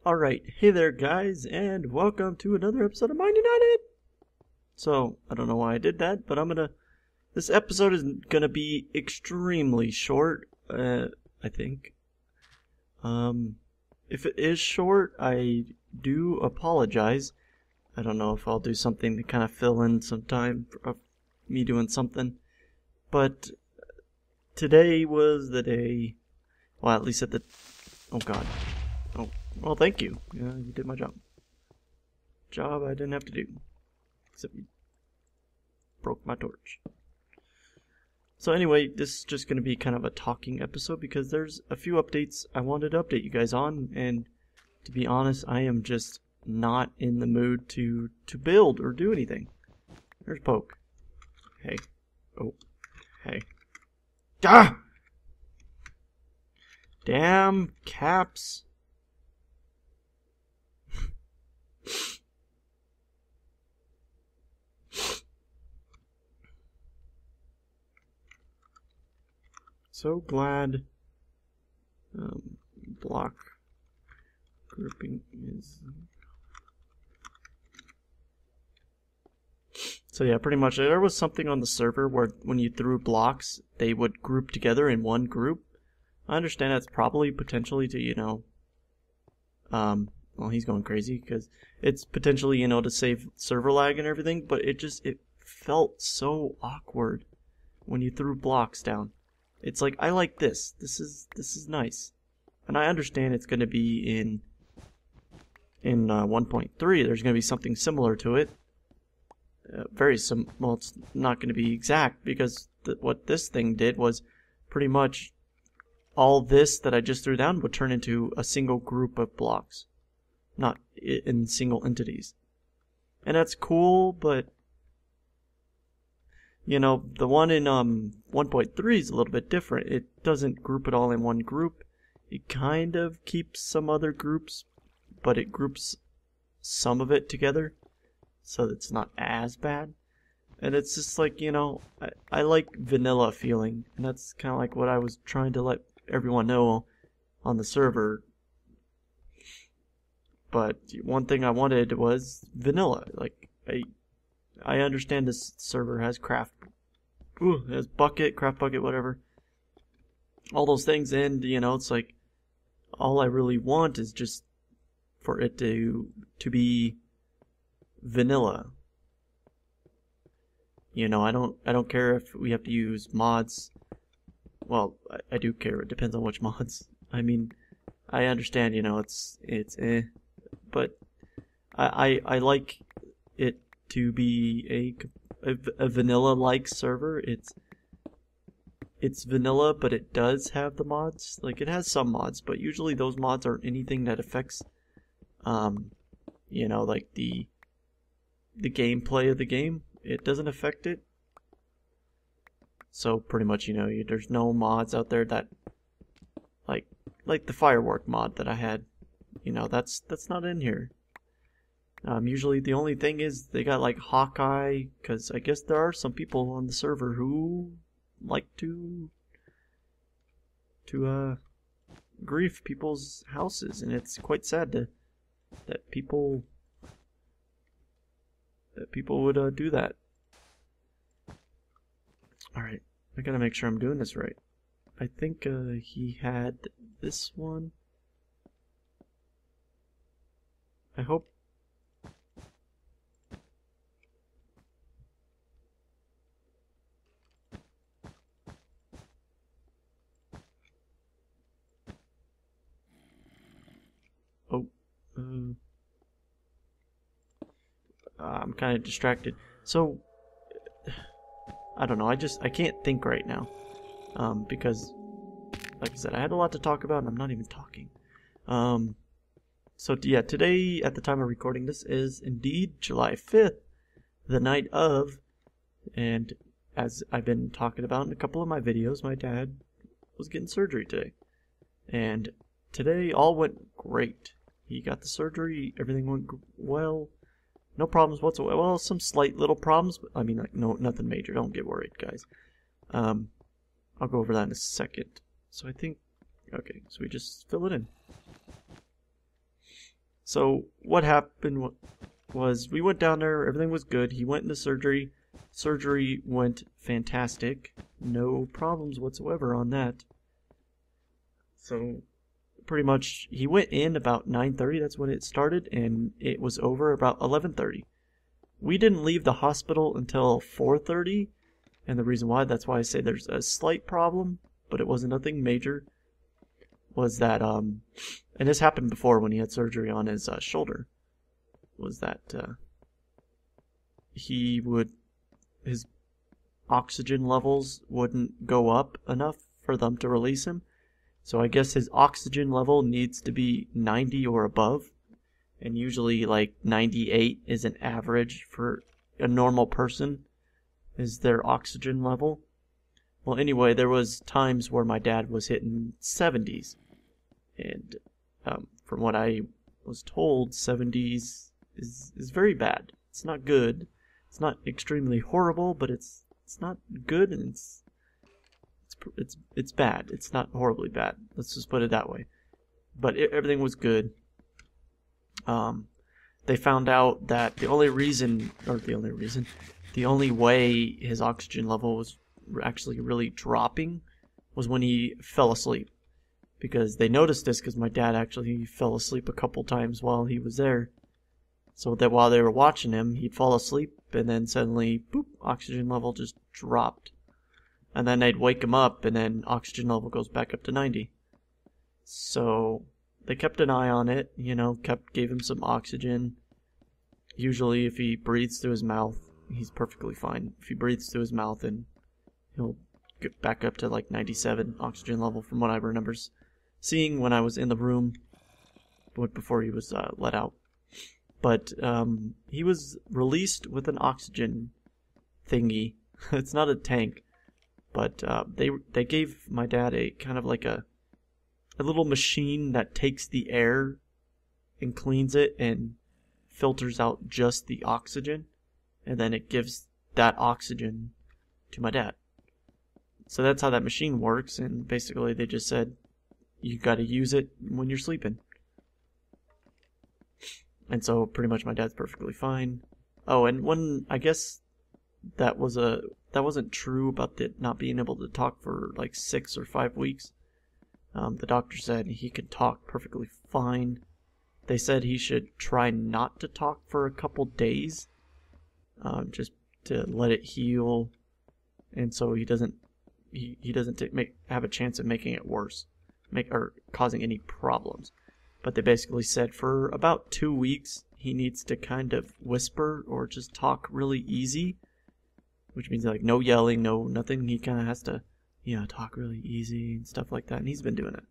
Alright, hey there guys, and welcome to another episode of Mind United! So, I don't know why I did that, but this episode is gonna be extremely short, I think. If it is short, I do apologize. I don't know if I'll do something to kind of fill in some time of me doing something. But today was the day, well, at least oh god. Oh, well, thank you. Yeah, you did my job. Job I didn't have to do. Except you broke my torch. So anyway, this is just going to be kind of a talking episode because there's a few updates I wanted to update you guys on, and to be honest, I am just not in the mood to build or do anything. There's Poke. Hey. Oh. Hey. Ah! Damn caps. So glad block grouping is... So yeah, pretty much there was something on the server where when you threw blocks, they would group together in one group. I understand that's probably potentially to, well, he's going crazy because it's potentially, to save server lag and everything, but it felt so awkward when you threw blocks down. It's like, I like this. This is nice. And I understand it's going to be in 1.3. There's going to be something similar to it. Well, it's not going to be exact because what this thing did was pretty much all this that I just threw down would turn into a single group of blocks. Not in single entities. And that's cool, but the one in 1.3 is a little bit different. It doesn't group it all in one group. It kind of keeps some other groups, but it groups some of it together, so it's not as bad. And it's just like, I like vanilla feeling, and that's kind of like what I was trying to let everyone know on the server. But one thing I wanted was vanilla. Like, I understand this server has craft, has bucket, craft bucket, whatever. All those things, and it's like all I really want is just for it to be vanilla. I don't care if we have to use mods. Well, I do care. It depends on which mods. I mean, I understand. It's but I like it to be a vanilla-like server. It's vanilla, but it does have the mods. Like, it has some mods, but usually those mods aren't anything that affects, like the gameplay of the game. It doesn't affect it. So pretty much, there's no mods out there that, like the firework mod that I had. That's not in here. Usually the only thing is they got like Hawkeye, because I guess there are some people on the server who like to grief people's houses, and it's quite sad that people would do that. Alright, I gotta make sure I'm doing this right. I think he had this one. I hope. Oh, I'm kind of distracted. So, I don't know. I can't think right now. Because, like I said, I had a lot to talk about and I'm not even talking. So yeah, today, at the time of recording this, is indeed July 5th, the night of, and as I've been talking about in a couple of my videos, my dad was getting surgery today. And today all went great. He got the surgery, everything went well, no problems whatsoever. Well, some slight little problems, but I mean, like, no, nothing major, don't get worried, guys. I'll go over that in a second. So I think, okay, so we just fill it in. So what happened was we went down there, everything was good. He went into surgery. Surgery went fantastic. No problems whatsoever on that. So pretty much he went in about 9:30, that's when it started, and it was over about 11:30. We didn't leave the hospital until 4:30, and the reason why, that's why I say there's a slight problem, but it wasn't nothing major, was that, and this happened before when he had surgery on his shoulder, was that his oxygen levels wouldn't go up enough for them to release him. So I guess his oxygen level needs to be 90 or above, and usually like 98 is an average for a normal person, is their oxygen level. Well, anyway, there was times where my dad was hitting 70s, and from what I was told, 70s is very bad. It's not good. It's not extremely horrible, but it's not good, and it's bad. It's not horribly bad. Let's just put it that way. But everything was good. They found out that the only way his oxygen level was actually really dropping was when he fell asleep. Because they noticed this because my dad actually fell asleep a couple times while he was there. So that while they were watching him, he'd fall asleep and then suddenly, boop, oxygen level just dropped. And then they'd wake him up and then oxygen level goes back up to 90. So they kept an eye on it, gave him some oxygen. Usually if he breathes through his mouth, he's perfectly fine. If he breathes through his mouth, and he'll get back up to like 97 oxygen level from what I remember seeing when I was in the room before he was let out. But he was released with an oxygen thingy. It's not a tank, but they gave my dad a kind of like a little machine that takes the air and cleans it and filters out just the oxygen, and then it gives that oxygen to my dad. So that's how that machine works, and basically they just said, you gotta use it when you're sleeping. And so pretty much my dad's perfectly fine. Oh, and when, I guess that wasn't true about the not being able to talk for like 6 or 5 weeks. The doctor said he could talk perfectly fine. They said he should try not to talk for a couple days, just to let it heal, and so he doesn't have a chance of making it worse, or causing any problems. But they basically said for about 2 weeks he needs to kind of whisper or just talk really easy, which means like no yelling, no nothing. He kind of has to, talk really easy and stuff like that, and he's been doing it.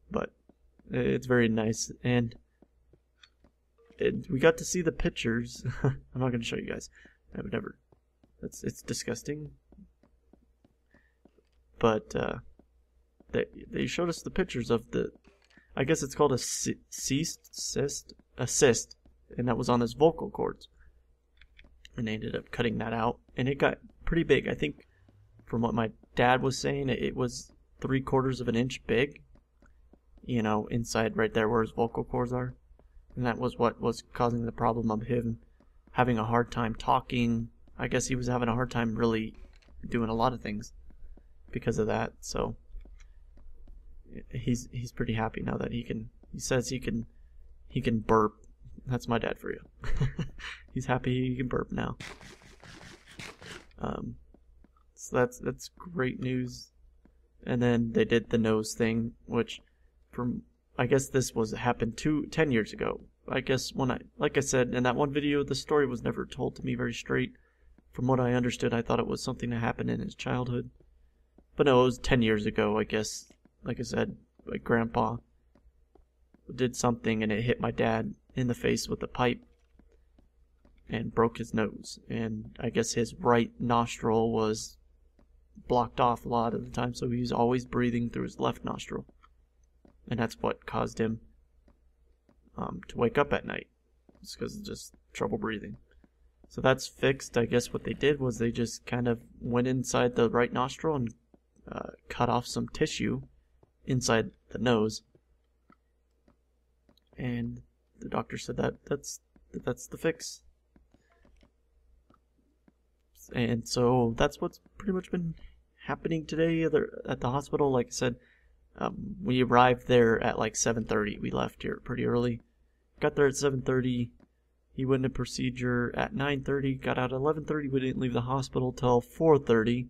But it's very nice, and we got to see the pictures. I'm not going to show you guys. I would never. It's disgusting. But they showed us the pictures of the, I guess it's called a cyst, and that was on his vocal cords. And they ended up cutting that out, and it got pretty big. I think from what my dad was saying, it was 3/4 of an inch big, inside right there where his vocal cords are. And that was what was causing the problem of him having a hard time talking. I guess he was having a hard time really doing a lot of things because of that. So he's pretty happy now that he says he can burp. That's my dad for you. He's happy he can burp now. So that's great news. And then they did the nose thing, which I guess this happened 10 years ago. I guess like I said in that one video, the story was never told to me very straight. From what I understood, I thought it was something that happened in his childhood. But no, it was 10 years ago, I guess. Like I said, my grandpa did something and it hit my dad in the face with a pipe and broke his nose. And I guess his right nostril was blocked off a lot of the time, so he was always breathing through his left nostril. And that's what caused him to wake up at night. It's because of just trouble breathing. So that's fixed. I guess what they did was they just kind of went inside the right nostril and cut off some tissue inside the nose. and the doctor said that's the fix. And so that's what's pretty much been happening today at the hospital. Like I said, we arrived there at like 7:30. We left here pretty early. Got there at 7:30. He went into procedure at 9:30. Got out at 11:30. We didn't leave the hospital till 4:30.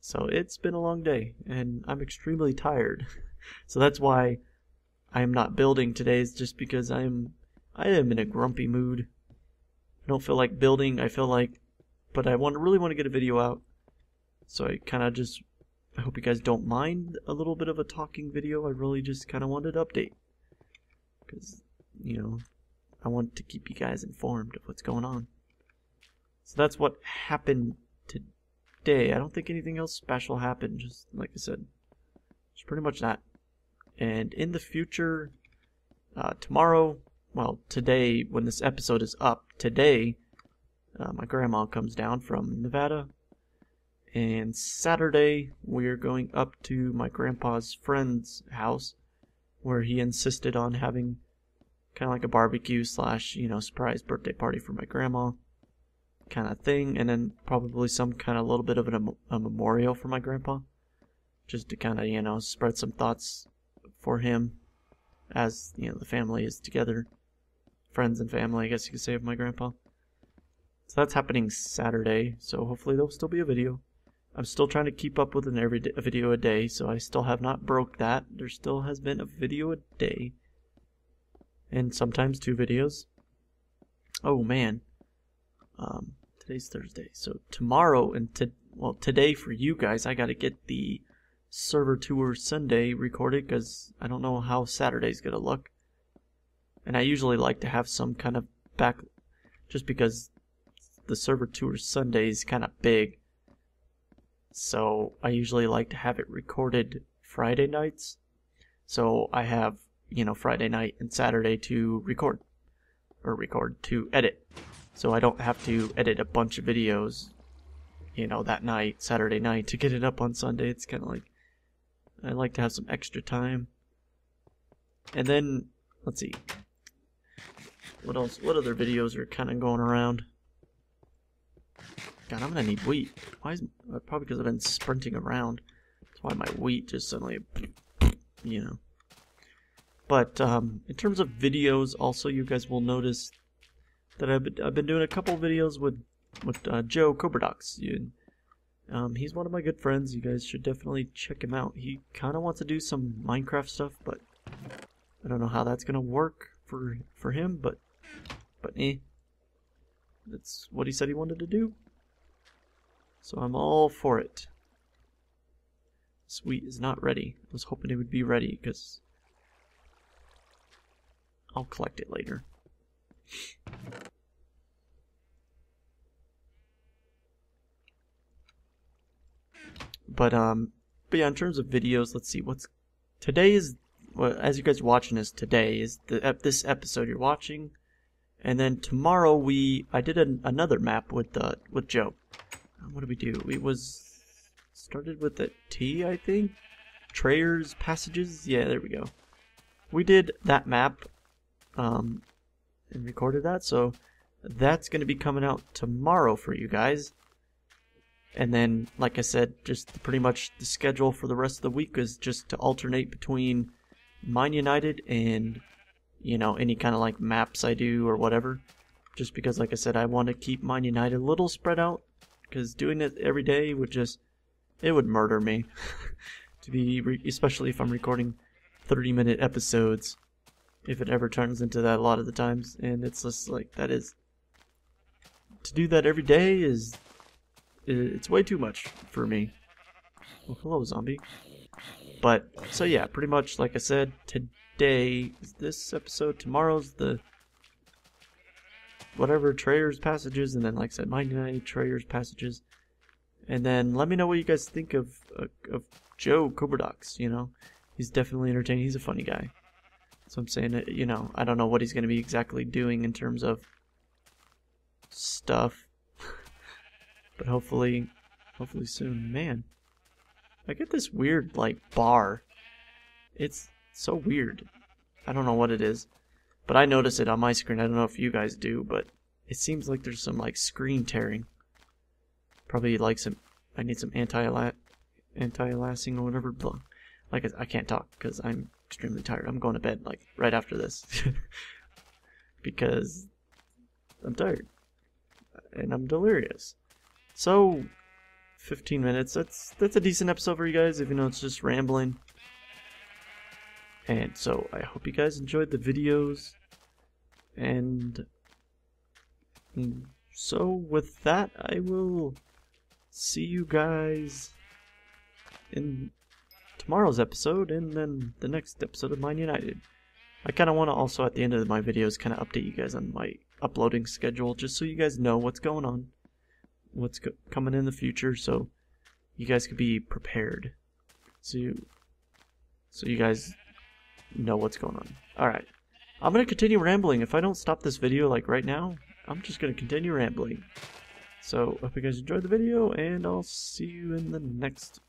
So it's been a long day, and I'm extremely tired. So that's why I am not building today. Is just because I am in a grumpy mood. I don't feel like building. But I really want to get a video out. So I hope you guys don't mind a little bit of a talking video. I really just kind of wanted to update. Because, I want to keep you guys informed of what's going on. So that's what happened today. I don't think anything else special happened. Just like I said, it's pretty much that. And in the future, tomorrow, well, today, when this episode is up, today, my grandma comes down from Nevada. And Saturday, we're going up to my grandpa's friend's house, where he insisted on having kind of like a barbecue / surprise birthday party for my grandma kind of thing. And then probably some kind of little bit of a memorial for my grandpa. Just to kind of, spread some thoughts for him as, the family is together. Friends and family, I guess you could say, of my grandpa. So that's happening Saturday, so hopefully there'll still be a video. I'm still trying to keep up with a video a day, so I still have not broke that. There still has been a video a day. And sometimes 2 videos. Oh man. Today's Thursday. So tomorrow today for you guys, I gotta get the server tour Sunday recorded, because I don't know how Saturday's gonna look. And I usually like to have some kind of back, just because the server tour Sunday is kind of big. So I usually like to have it recorded Friday nights. So I have, Friday night and Saturday to to edit. So I don't have to edit a bunch of videos, that night, Saturday night, to get it up on Sunday. It's kind of like, I like to have some extra time. And then, let's see. What else? What other videos are kind of going around? God, I'm gonna need wheat. Probably because I've been sprinting around. That's why my wheat just suddenly, But in terms of videos, also you guys will notice that I've been doing a couple videos with Joe Cobradox. He's one of my good friends. You guys should definitely check him out. He kind of wants to do some Minecraft stuff, but I don't know how that's gonna work for him. But that's what he said he wanted to do. So I'm all for it. This wheat is not ready. I was hoping it would be ready, because I'll collect it later. But yeah, in terms of videos, let's see today is. Well, as you guys are watching this, today is this episode you're watching, and then tomorrow I did another map with Joe. What did we do? We started with the T, I think. Trayer's Passages. Yeah, there we go. We did that map, and recorded that. So that's going to be coming out tomorrow for you guys. And then, like I said, just pretty much the schedule for the rest of the week is just to alternate between Mine United and, any kind of like maps I do or whatever. Just because, like I said, I want to keep Mine United a little spread out. Because doing it every day it would murder me. Especially if I'm recording 30-minute episodes. If it ever turns into that a lot of the times. And it's just like, to do that every day it's way too much for me. Well, hello, zombie. But, so yeah, pretty much, like I said, today is this episode. Tomorrow's the whatever, Trayer's Passages, and then, like I said, Mine United, Trayer's Passages. And then let me know what you guys think of Joe Cobradox, He's definitely entertaining. He's a funny guy. So I'm saying, I don't know what he's going to be exactly doing in terms of stuff. But hopefully soon. Man, I get this weird, bar. It's so weird. I don't know what it is, but I notice it on my screen. I don't know if you guys do, but it seems like there's some like screen tearing. Probably like I need some anti-aliasing or whatever. Like I can't talk because I'm extremely tired. I'm going to bed like right after this because I'm tired and I'm delirious. So 15 minutes. That's a decent episode for you guys, even though it's just rambling. And so I hope you guys enjoyed the videos. And so with that, I will see you guys in tomorrow's episode and then the next episode of Mine United. I kind of want to also at the end of my videos kind of update you guys on my uploading schedule, just so you guys know what's going on, what's coming in the future, so you guys could be prepared. So you guys know what's going on. Alright, I'm going to continue rambling. If I don't stop this video like right now, I'm just going to continue rambling. So, hope you guys enjoyed the video, and I'll see you in the next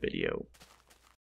video.